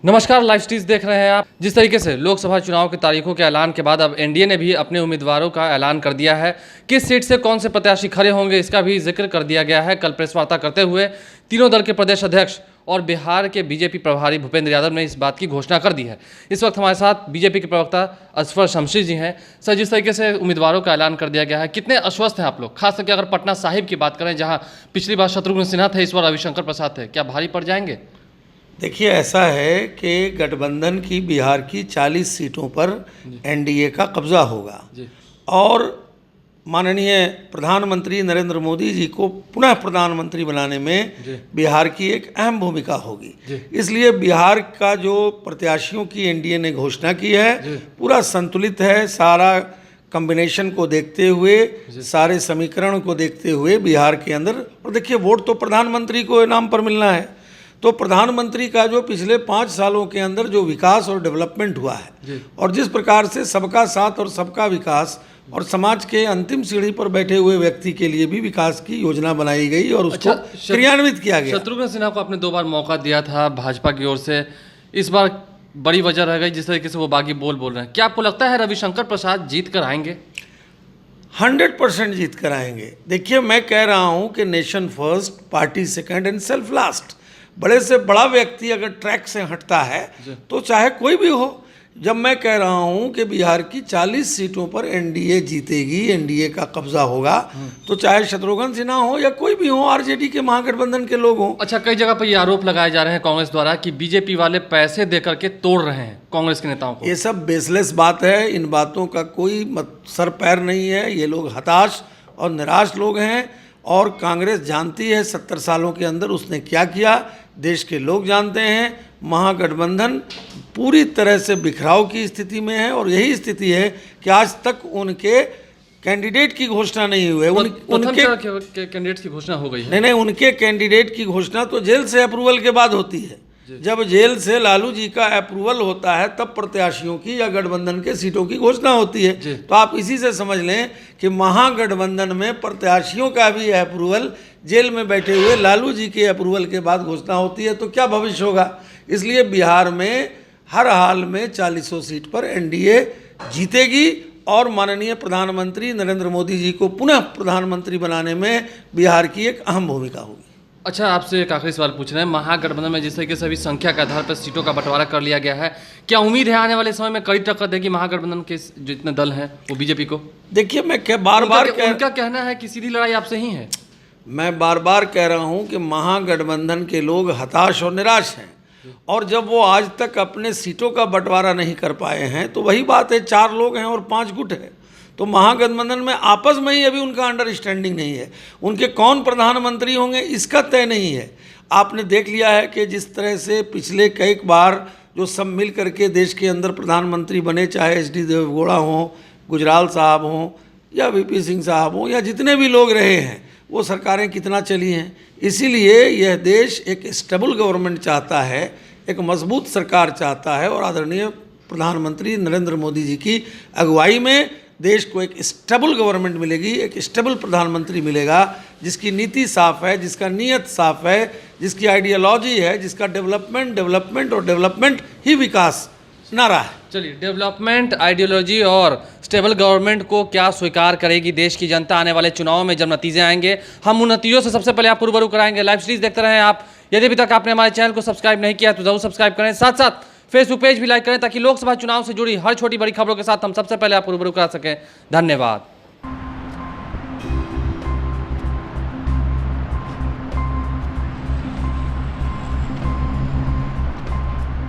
नमस्कार, लाइव स्ट्रीज देख रहे हैं आप। जिस तरीके से लोकसभा चुनाव की तारीखों के ऐलान के बाद अब एनडीए ने भी अपने उम्मीदवारों का ऐलान कर दिया है। किस सीट से कौन से प्रत्याशी खड़े होंगे इसका भी जिक्र कर दिया गया है। कल प्रेस वार्ता करते हुए तीनों दल के प्रदेश अध्यक्ष और बिहार के बीजेपी प्रभारी भूपेंद्र यादव ने इस बात की घोषणा कर दी है। इस वक्त हमारे साथ बीजेपी के प्रवक्ता असफर शमशी जी हैं। सर, जिस तरीके से उम्मीदवारों का ऐलान कर दिया गया है, कितने आश्वस्त हैं आप लोग? खास करके अगर पटना साहिब की बात करें, जहाँ पिछली बार शत्रुघ्न सिन्हा थे, इस बार रविशंकर प्रसाद थे, क्या भारी पड़ जाएंगे? देखिए, ऐसा है कि गठबंधन की बिहार की 40 सीटों पर एनडीए का कब्जा होगा और माननीय प्रधानमंत्री नरेंद्र मोदी जी को पुनः प्रधानमंत्री बनाने में बिहार की एक अहम भूमिका होगी। इसलिए बिहार का जो प्रत्याशियों की एनडीए ने घोषणा की है पूरा संतुलित है। सारा कॉम्बिनेशन को देखते हुए, सारे समीकरण को देखते हुए बिहार के अंदर, और देखिए वोट तो प्रधानमंत्री को नाम पर मिलना है, तो प्रधानमंत्री का जो पिछले 5 सालों के अंदर जो विकास और डेवलपमेंट हुआ है और जिस प्रकार से सबका साथ और सबका विकास और समाज के अंतिम सीढ़ी पर बैठे हुए व्यक्ति के लिए भी विकास की योजना बनाई गई और उसको क्रियान्वित किया गया। शत्रुघ्न सिन्हा को आपने 2 बार मौका दिया था भाजपा की ओर से, इस बार बड़ी वजह रह गई जिस तरीके से वो बागी बोल रहे हैं। क्या आपको लगता है रविशंकर प्रसाद जीत कर आएंगे? 100% जीत कर आएंगे। देखिए, मैं कह रहा हूं कि nation first, party second and self last. बड़े से बड़ा व्यक्ति अगर ट्रैक से हटता है तो चाहे कोई भी हो। जब मैं कह रहा हूं कि बिहार की 40 सीटों पर एनडीए जीतेगी, एनडीए का कब्जा होगा, तो चाहे शत्रुघ्न सिन्हा हो या कोई भी हो, आरजेडी के महागठबंधन के लोग हों। अच्छा, कई जगह पर ये आरोप लगाए जा रहे हैं कांग्रेस द्वारा कि बीजेपी वाले पैसे देकर के तोड़ रहे हैं कांग्रेस के नेताओं को। ये सब बेसलेस बात है। इन बातों का कोई सर पैर नहीं है। ये लोग हताश और निराश लोग हैं और कांग्रेस जानती है 70 सालों के अंदर उसने क्या किया। देश के लोग जानते हैं महागठबंधन पूरी तरह से बिखराव की स्थिति में है और यही स्थिति है कि आज तक उनके कैंडिडेट की घोषणा नहीं हुई है। उनके कैंडिडेट की घोषणा हो गई है? नहीं, उनके कैंडिडेट की घोषणा तो जेल से अप्रूवल के बाद होती है। जब जेल से लालू जी का अप्रूवल होता है तब प्रत्याशियों की या गठबंधन के सीटों की घोषणा होती है। तो आप इसी से समझ लें कि महागठबंधन में प्रत्याशियों का भी अप्रूवल जेल में बैठे हुए लालू जी के अप्रूवल के बाद घोषणा होती है। तो क्या भविष्य होगा? इसलिए बिहार में हर हाल में 40 सीट पर एनडीए जीतेगी और माननीय प्रधानमंत्री नरेंद्र मोदी जी को पुनः प्रधानमंत्री बनाने में बिहार की एक अहम भूमिका होगी। अच्छा, आपसे एक आखिरी सवाल पूछ रहे हैं। महागठबंधन में जिस तरीके से अभी संख्या के आधार पर सीटों का बंटवारा कर लिया गया है, क्या उम्मीद है आने वाले समय में कड़ी टक्कर देगी महागठबंधन के जितने दल हैं वो बीजेपी को? देखिए, मैं बार बार उनका कहना है कि सीधी लड़ाई आपसे ही है। मैं बार बार कह रहा हूं कि महागठबंधन के लोग हताश और निराश हैं और जब वो आज तक अपने सीटों का बंटवारा नहीं कर पाए हैं तो वही बात है, 4 लोग हैं और 5 गुट है। तो महागठबंधन में आपस में ही अभी उनका अंडरस्टैंडिंग नहीं है। उनके कौन प्रधानमंत्री होंगे इसका तय नहीं है। आपने देख लिया है कि जिस तरह से पिछले कई बार जो सब मिल करके देश के अंदर प्रधानमंत्री बने, चाहे एच.डी. देवेगौड़ा हों, गुजराल साहब हों या वीपी सिंह साहब हों या जितने भी लोग रहे हैं, वो सरकारें कितना चली हैं। इसीलिए यह देश एक स्टेबल गवर्नमेंट चाहता है, एक मजबूत सरकार चाहता है और आदरणीय प्रधानमंत्री नरेंद्र मोदी जी की अगुवाई में देश को एक स्टेबल गवर्नमेंट मिलेगी, एक स्टेबल प्रधानमंत्री मिलेगा जिसकी नीति साफ है, जिसका नीयत साफ है, जिसकी आइडियोलॉजी है, जिसका डेवलपमेंट और डेवलपमेंट ही विकास नारा है। चलिए, डेवलपमेंट, आइडियोलॉजी और स्टेबल गवर्नमेंट को क्या स्वीकार करेगी देश की जनता आने वाले चुनाव में जब नतीजे आएंगे, हम उन नतीजों से सबसे पहले आपको रूबरू कराएंगे। लाइव सीरीज देखते रहें आप। यदि अभी तक आपने हमारे चैनल को सब्सक्राइब नहीं किया तो जरूर सब्सक्राइब करें, साथ साथ फेसबुक पेज भी लाइक करें ताकि लोकसभा चुनाव से जुड़ी हर छोटी बड़ी खबरों के साथ हम सबसे पहले आपको रूबरू करा सकें। धन्यवाद।